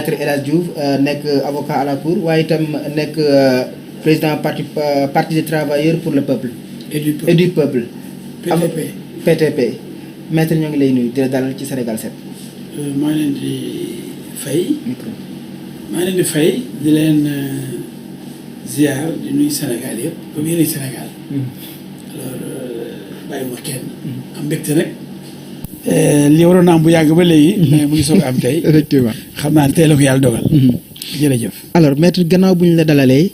Maître El Hadj Diouf nekk avocat à la cour waaye itam nekk président parti des travailleurs pour le peuple. et du peuple. PTP. PTP. Maître ñoo ngi lay nuyu di la dalal ci Sénégal 7. maa leen di fay. maa leen di fay di leen ziar di nuyu Sénégal yëpp ba mu yéene Sénégal. alors bàyyi ma kenn. am mbégte rek. li waroon naa am bu yàgg ba léegi. mais mu ngi soog am tey. effectivement xam naa ne tey la ko yàlla dogal. jërëjëf. alors maître gannaaw bu ñu la dalalee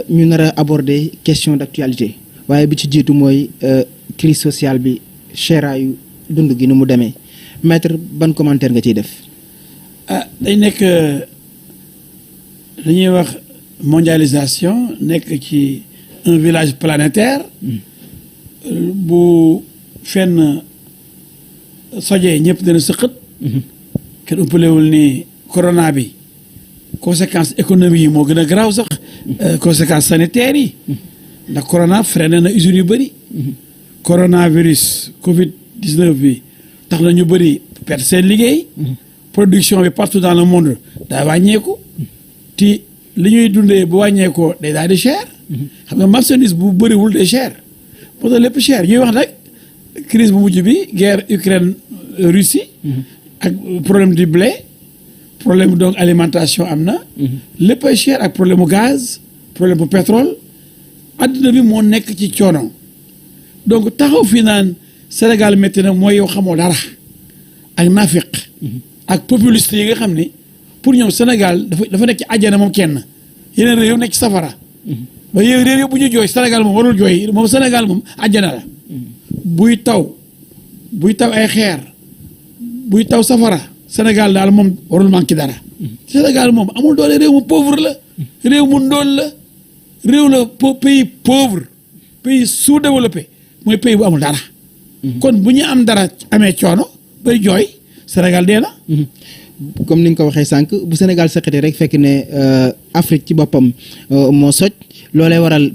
ñu nar a aborder question d'actualité waaye bi ci jiitu mooy crise sociale bi cheraayu dund gi ni mu demee maître ban commentaire nga ciy def. day nekk li ñuy wax mondialisation nekk ci un village planétaire. bu fenn sojee ñëpp dana sëqët. kenn ëppalewul ni corona bi conséquences économiques yi moo gën a garaaw sax. conséquences sanitaires yi. ndax corona freiné na usines yu bëri. coronavirus Covid 19 bi tax na ñu bëri perte seen liggéey. production bi partout dans le monde daa wàññeeku. ti li ñuy dundee bu wàññeekoo day daal di cher. xam nga marchandise bu bëriwul day cher. moo tax lépp cher ñuy wax nag crise bu mujj bi guerre Ukraine Russie. ak problème du blé. problème donc alimentation am na. lépp ay cher ak problème mu gaz. problème bu pétrole. adduna bi moo nekk ci coono. donc taxaw fii naan Sénégal métti na mooy yow xamoo dara. ak nafiq ak populiste yi nga xam ni pour ñoom Sénégal dafa nekk ci àjjana moom kenn. yeneen réew nekk ci safara. ba yooyu réew bu ñu jooy Sénégal moom warul jooy moom Sénégal moom àjjana la. buy taw ay xeer buy taw safara Sénégal daal moom warul manqué dara. Sénégal moom amul doole réew mu pauvre la. réew mu ndóol la. réew la pays pauvre pays sous-développé mooy pays bu amul dara. kon bu ñu am dara amee coono bay jooy Sénégal dee na. comme ni nga ko waxee sànq bu Sénégal sëqatee rek fekk ne Afrique ci boppam moo soj. loolee waral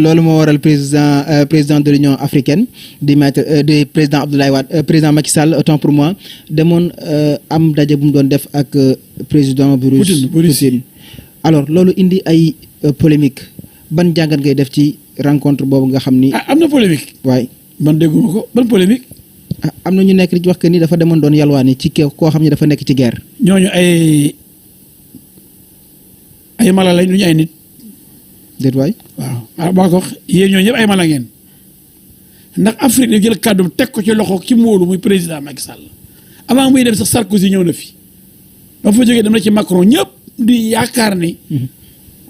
loolu moo waral président de l'Union africaine di président Abdoulaye Wade président Macky Sall autant pour moi demoon am daje bu mu doon def ak président Poutine. alors loolu indi ay polémique ban jàngat ngay def ci rencontre boobu nga xam ni. am na polémique. waaye man dégguma ko ban polémique. am na ñu nekk di wax que ni dafa demoon doon yalwaani ci koo xam ne dafa nekk ci guerre. ñooñu ay mala lañ lu ñu ay nit. déet waay. waaw baa ko wax yéen ñooñu ñëpp ay mala ngeen ndax Afrique da jël kàddum teg ko ci loxo ci móolu muy président Macky Sall avant muy dem sax Sarkozy ñëw na fi ba fa jógee dem na ci Macron ñëpp di yaakaar ni.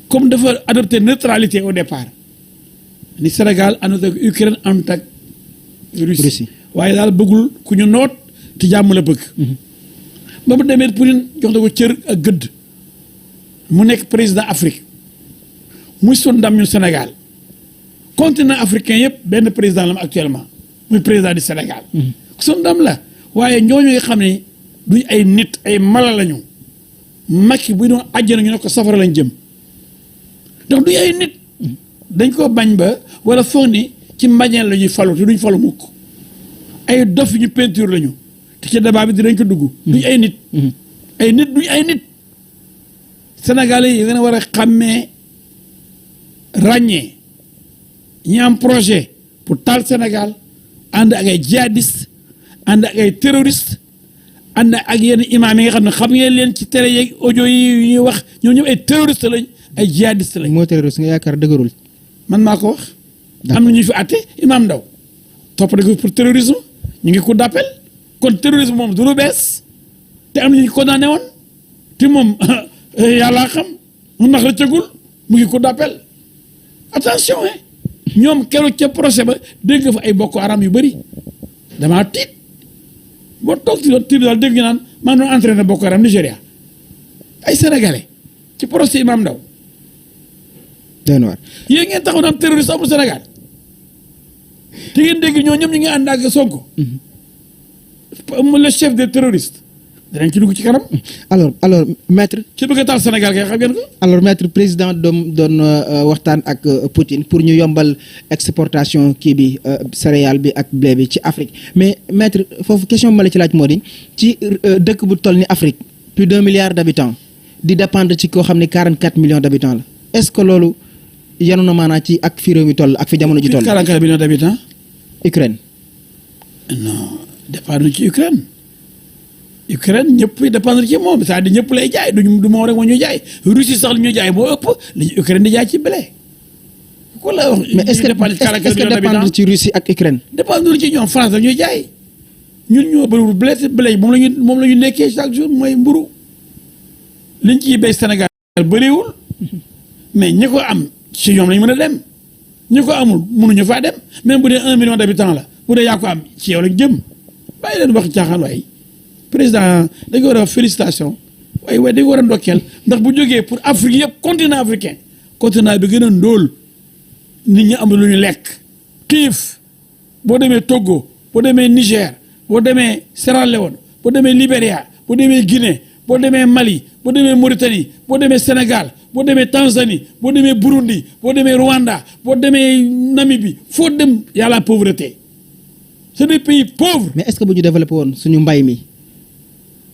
comme dafa adopté neutralité au départ ni Sénégal àndut ak Ukraine àndut ak Russie waaye daal bëggul ku ñu noot te jàmm la bëgg. ba mu demee Poutine jox na ko cër ak gëdd mu nekk président Afrique muy sun ndam ñun Sénégal continent africain yëpp benn président la am actuellement muy président du Sénégal. sun ndam la waaye ñooñu nga xam ne duñ ay nit ay mala lañu Macky buy doon àjjana ñu ne ko safara lañ jëm. donc duñ ay nit dañ ko bañ ba wala foog ni ci mbañeel la ñuy falu te duñ falu mukk ay dof ñu peinture lañu te ci débat bi dinañ ko dugg. duñ ay nit. ay nit duñ ay nit. Sénégalais yi gën a war a xàmmee ràññee ñi am projet pour taal Sénégal ànd ak ay djihadistes ànd ak ay terroristes ànd ak yenn imaam yi nga xam ne xam ngeen leen ci télé yeeg audio yi ñuy wax ñoom ñëpp ay terroristes lañ. ay jihadiste lañ. moo terroriste nga yaakaar dëgërul. man maa ko wax. am na ñu fi àtte Imam Ndaw topp nañ ko pour terrorisme ñu ngi cour d'appel kon terrorisme moom du lu bees te am na ñu condamné woon te moom yàllaa xam mu nax la cëgul mu ngi cour d'appel attention ñoom keroog ca procès ba dégg nga fa ay Boko Haram yu bëri damaa tiit boo toog ci doon tribunal dégg nga naan maa ngi doon entraîné Boko Haram Nigéria ay sénégalais ci procès Imam Ndaw. dëgg la yéen ngeen taxaw naan terroriste amul Sénégal te ngeen dégg ñoo ñëpp ñu ngi ànd ak Sonko. le chef des terroristes danañ ci dugg ci kanam. alors maître. ci bëgg a taal Sénégal kay xam ngeen ko. alors maître président doon waxtaan ak Poutine pour ñu yombal exportation kii bi céréale bi ak blé bi ci Afrique mais maître foofu question bi ma la ci laaj moo di ci dëkk bu toll ni Afrique plus d'1 milliard d'habitants di dépendre ci koo xam ne 44 millions d'habitants la est-ce que loolu yanu na maanaa ci ak fi réew mi toll ak fi jamono ji toll. 44 millions d'habitants. Ukraine. non dépendre ci Ukraine. Ukraine ñëpp dépendre ci moom c'est-à-dire ñëpp lay jaay du moom rek moo ñuy jaay Russie sax li ñuy jaay moo ëpp li Ukraine di jaay ci blé. ku la wax mais est-ce que dépendre ci Russie ak Ukraine. dépendre ci ñoom France dañuy jaay ñun ñoo bëriwul blé moom la ñu nekkee chaque jour mooy mburu liñ ciy béy Sénégal bëriwul mais ñi ko am ci ñoom lañ mën a dem ñi ko amul mënuñu faa dem même bu dee 1 million d'habitants la bu dee yaa ko am ci yow lañ jëm bàyyi leen wax caaxaan waay président dañ ko war a wax félicitation waaye dañ ko war a ndokkeel ndax bu jógee pour Afrique yëpp continent africain continent bi gën a ndóol nit ñi am lu ñu lekk xiif boo demee Togo boo demee Niger boo demee Sierra Leone boo demee Libéria boo demee Guinée boo demee Mali boo demee Mauritanie boo demee Sénégal boo demee Tanzanie boo demee Burundi boo demee Rwanda boo demee Namibie foo dem y a la pauvreté c'est des pays pauvres. mais est-ce que bu ñu développé woon suñu mbay mi.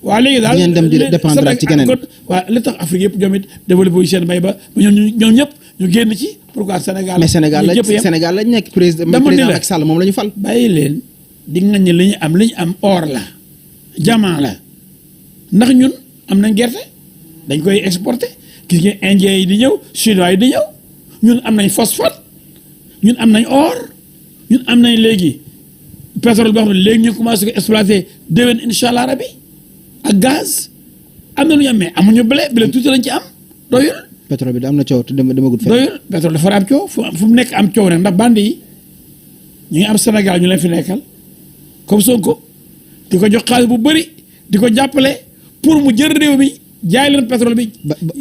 waaw léegi daal ngeen dem di dépendre ci keneen. waaw li tax Afrique yëpp ñoom it développé wu seen mbay ba ñoom ñëpp ñu génn ci pourquoi Sénégal. mais Sénégal lañ nekk président Macky Sall moom la ñu fal. bàyyi leen di ngañ li ñu am or la diamant la ndax ñun am nañ gerte dañ koy exporter gis ngeen indien yi di ñëw chinois yi di ñëw ñun am nañ phosphate ñun am nañ or ñun am nañ léegi pétrole boo xam ne léegi ñu commencé ko exploiter déwén incha allah rabi ak gaz am na lu ñu am mais amuñu blé tuuti lañ ci am doyul. pétrole bi da am na coow te demagul fenn. doyul pétrole dafa am coow fu mu nekk am coow nag ndax bandi yi ñu ngi am Sénégal ñu leen fi nekkal comme Sonko di ko jox xaalis bu bëri di ko jàppale pour mu jël réew mi jaay leen pétrole bi.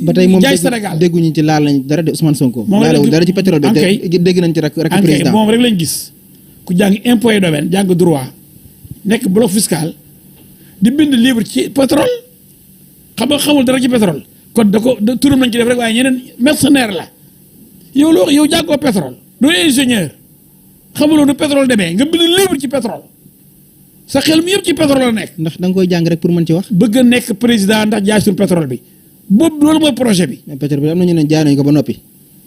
ba tey moom jaay Sénégal dégguñu ci laal nañ dara de Ousmane Sonko. moom laalewul dara ci pétrole bi dégg nañ ci rek président moom rek lañ gis ku jàng impôt et domaine jàng droit nekk bloc fiscal di bind livre ci pétrole xamul dara ci pétrole kon da ko turam nañ ci def rek waaye ñeneen mercenaire la yow jàngoo pétrole doo ingénieur xamuloo nu pétrole demee nga bind livre ci pétrole sa xel mi yëpp ci pétrole la nekk. ndax da nga koy jàng rek pour mën ci wax. bëgg a nekk président ndax jaay suñu pétrole bi boobu loolu mooy projet bi. mais pétrole bi am na ñu ne jaay nañu ko ba noppi.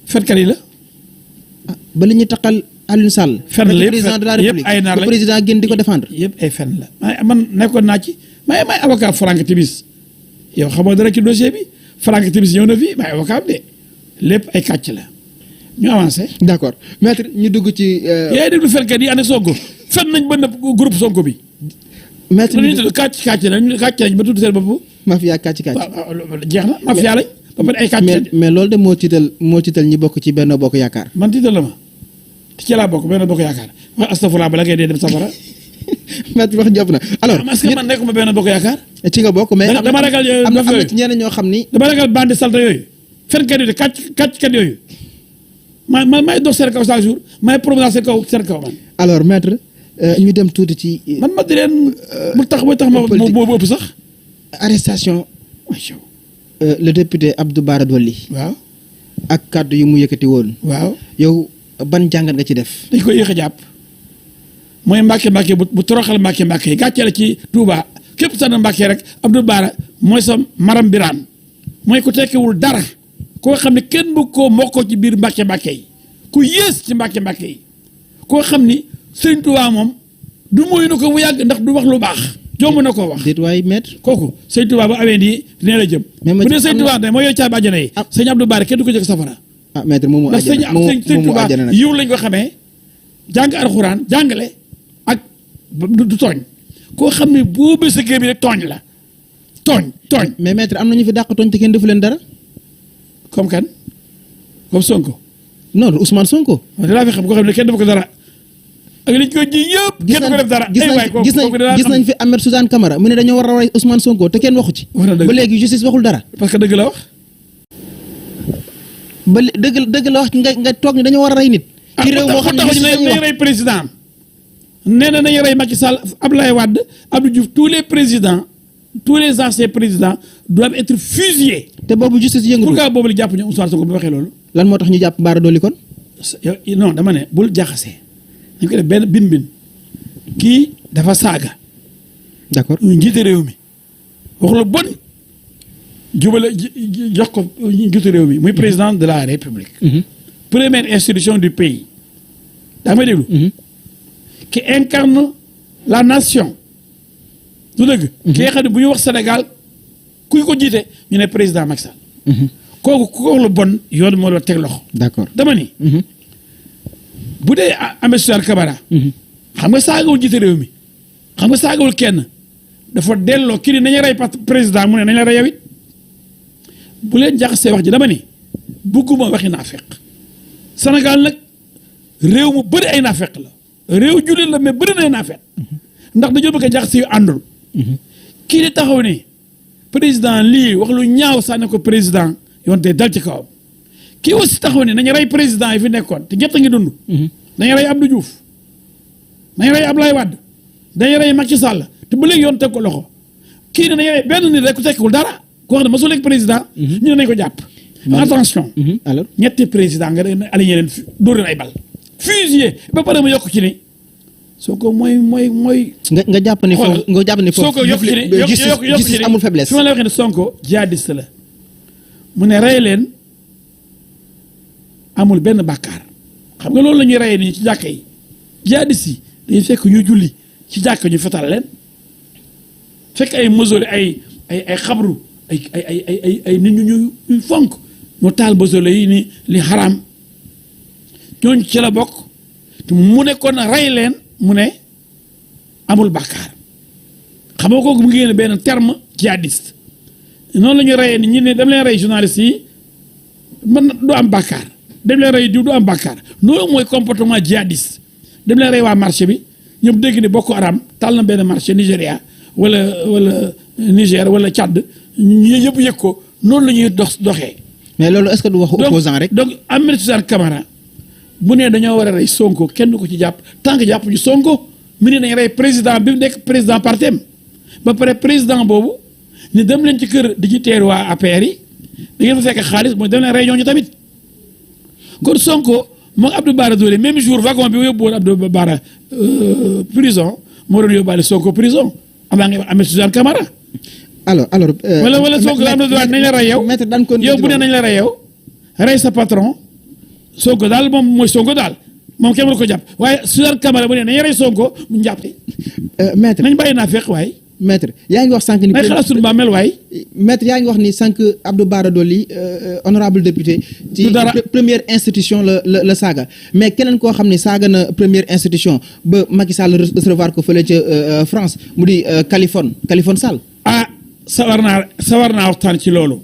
fenkat yi la. ah ba li ñu taqal Aliou Sall. fen la yëpp président de la République ay naar le président génn di ko défendre. yëpp ay fen la man nekkoon naa ci may avocat Franck Timis yow xamoo dara ci dossier bi Franck Timis ñëw na fii may avocat de lépp ay kàcc la ñu avancé. d'accord maître ñu dugg ci. yaay déglu fenkat yi ànd ak Sonko fen nañ ba nëpp groupe Sonko bi. maître ñu tudd kàcc nañ ba tudd seen bopp. mafia kàcc. waaw jeex na mafia lañ. ba pare ay kàcc mais loolu de moo tiital ñi bokk ci Benno Bokk Yaakaar. man tiital la ma te ci laa bokk Benno Bokk Yaakaar wax astafurlah bala ngay dee dem safara. maître wax jàpp na alors. est-ce que man nekkuma Benno Bokk Yaakaar. ci nga bokk mais. dama ragal am na ci ñeneen ñoo xam ni. dama ragal bandi salte yooyu fenkat yooyu kàcckat yooyu maay dox seen kaw chaque jour maay promenade seen kaw man. alors maître ñu dem tuuti ci. man ma di leen bu tax ma boobu ëpp sax. arrestation. le député Abdou Bara Dolly. waaw. ak kàddu yu mu yëkkati woon. waaw yow ban jàngat nga ci def. dañ koy yéex a jàpp mooy Mbàkke bu toroxal Mbàkke yi gàcce la ci Touba képp sax na Mbàkke rek Abdou Bara mooy sa maram biraan mooy ku tekkiwul dara koo xam ne kenn bëgg koo mokkoo ci biir Mbàkke yi ku yées ci Mbàkke yi koo xam ni Sëriñ Touba moom du mooy na ko bu yàgg ndax du wax lu baax jomb na koo wax. déet waay maître. kooku Sëriñ Touba bu awee nii dina la jëm. bu dee Sëriñ Touba ne mooy yooyu caabi àjjana yi. sëñ Abdou Bara kenn du ko jëkk safara. ah maître moom moo àjjana ndax Sëriñ Touba yiw lañ ko xamee jàng alxuraan jàngale ak du tooñ koo xam ne boo bés sa kër bi rek tooñ la tooñ. mais maître am na ñu fi dàq tooñ te kenn defu leen dara. comme kan comme Sonko. non Ousmane Sonko. dinaa fi xam koo xam ne kenn defu ko dara ak liñ ko ji yëpp. kenn du ko def dara gis nañ fi Ahmed Suzanne Camara mu ne dañoo war a rey Ousmane Sonko te kenn waxu ci. ba léegi justice waxul dara. parce que dëgg la wax. ba dëgg la wax nga toog ni dañoo war a rey nit. ci réew moo xam ne nañu rey président. nee na nañu rey Macky Sall Abdoulaye Wade Abdou Diouf tous les présidents tous les anciens présidents doivent être fusillés. te boobu justice yëngatu. pourquoi boobu la jàpp ñu Ousmane Sonko bi waxee loolu. lan moo tax ñu jàpp Bara Dolly kon. non dama ne bul jaxasee. dañ ko def benn bin kii dafa saaga. d'accord ñu njiite réew mi wax lu bon jubale jox ko njiitu réew mi muy président de la république. Première institution du pays. daa may déglu. qui incarne la nation. du dëgg. ki nga xam ne bu ñu wax Sénégal kuy ko jiite ñu ne président Macky Sall. kooku ku ko lu bon yoon moo la teg loxo. d'accord dama ni. bu dee Ahmed Suzanne Camara. xam nga saagawul jiite réew mi. xam nga saagawul kenn. dafa delloo kii ni nañu rey président mu ne nañ la rey yow it bu leen jaxasee wax ji dama ni bugguma waxi naafeq Sénégal nag réew mu bëri ay naafeq la réew jullit la mais bëri na ay naafeq ndax dañoo bëgg a jaxase yu àndul kii di taxaw ni président lii wax lu ñaaw sànni ko président yoon te dal ci kawam kii aussi taxaw ni nañu rey président yi fi nekkoon te ñett a ngi dund dañu rey Abdou Diouf dañu rey Abdoulaye Wade dañu rey Macky Sall te ba léegi yoon teg ko loxo kii ne nañu benn nit rek ku tekkul dara koo xam ne mosul nekk président ñu ne nañ ko jàpp attention alors ñetti président nga aligné leen dóor leen ay bal fusillé ba pare ma yokk ci ni soo ko mooy nga jàpp ni foofu nga jàpp ni foofu soo ko yokk ci ni justice amul faiblesse fi ma la waxee ne Sonko jihadiste la mu ne rey leen amul benn bàkkaar xam nga loolu la ñuy reyee nii ci jàkka yi jihadiste yi dañuy fekk ñu julli ci jàkka ñu fetal leen fekk ay mausolée ay xabru ay nit ñu fonk ñu taal mausolée yi ni li xaraam ñooñu ci la bokk te mu ne kon rey leen mu ne amul bàkkaar xam nga kooku mu ngi génne benn terme jihadiste noonu la ñu reyee ni ñi ne dem leen rey journaliste yi man du am bàkkaar dem leen rey diw du am bàkkaar loolu mooy comportement jihadiste dem leen rey waa marché bi ñëpp dégg ni Boko Haram taal na benn marché Nigéria wala Niger wala Tchad ñu yëpp yëg ko noonu la ñuy doxee. mais loolu est-ce que du waxu opposant rek. donc Ahmed Suzanne Camara bu ne dañoo war a rey Sonko kenn du ko ci jàpp tant que jàpp ñu Sonko mu ne nañ rey président bi nekk président partem ba pare président boobu ni dem leen ci kër di ci teeru waa APR yi da ngeen fa fekk xaalis mooy dem leen rey ñooñu tamit kon Sonko moom Abdou Bara Dolly même jour wagon bi yóbbu woon Abdou Bara prison moo doon yóbbaale Sonko prison avant nga Ahmed Suzanne Camara. alors wala Sonko am na droit nañ la rey yow yow bu ne nañ la rey yow rey sa patron Sonko daal moom mooy Sonko daal moom kenn war ko jàpp waaye Suzanne Camara bu ne nañ rey Sonko mu jàpp maître nañ bàyyi naa fekk waaye. maître yaa ngi wax sànq ni. may xalaat suñu ba mel waaye. maître yaa ngi wax ni sànq Abdou Bara Dolly honorable député. ci première institution la saaga mais keneen koo xam ne saaga na première institution ba Macky Sall recevoir ko fële ca France mu di Kaliphone Sall. sawar naa waxtaan ci loolu